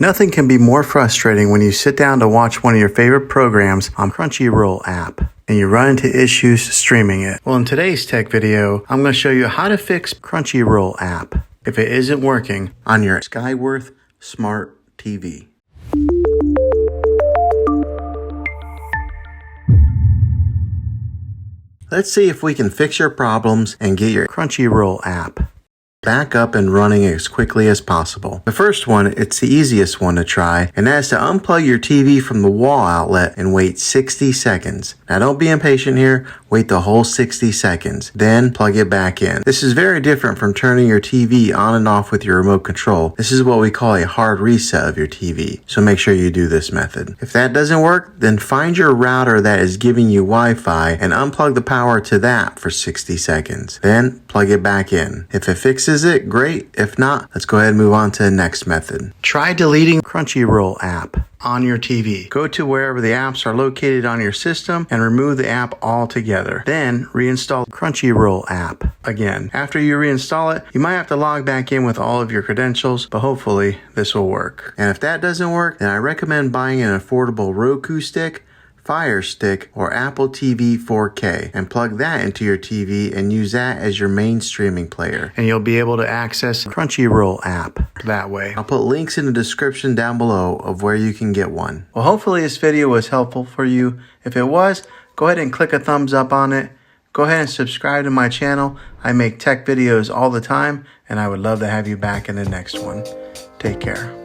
Nothing can be more frustrating when you sit down to watch one of your favorite programs on Crunchyroll app and you run into issues streaming it. Well, in today's tech video, I'm going to show you how to fix Crunchyroll app if it isn't working on your Skyworth Smart TV. Let's see if we can fix your problems and get your Crunchyroll app back up and running as quickly as possible. The first one, it's the easiest one to try, and that is to unplug your TV from the wall outlet and wait 60 seconds. Now don't be impatient here, wait the whole 60 seconds, then plug it back in. This is very different from turning your TV on and off with your remote control. This is what we call a hard reset of your TV, so make sure you do this method. If that doesn't work, then find your router that is giving you Wi-Fi and unplug the power to that for 60 seconds. Then plug it back in. If it fixes it, great. If not, let's go ahead and move on to the next method. Try deleting Crunchyroll app on your TV. Go to wherever the apps are located on your system and remove the app altogether. Then reinstall Crunchyroll app again. After you reinstall it, you might have to log back in with all of your credentials, but hopefully this will work. And if that doesn't work, then I recommend buying an affordable Roku stick, Fire Stick, or Apple TV 4K and plug that into your TV and use that as your main streaming player. And you'll be able to access Crunchyroll app that way. I'll put links in the description down below of where you can get one. Well, hopefully this video was helpful for you. If it was, go ahead and click a thumbs up on it. Go ahead and subscribe to my channel. I make tech videos all the time, and I would love to have you back in the next one. Take care.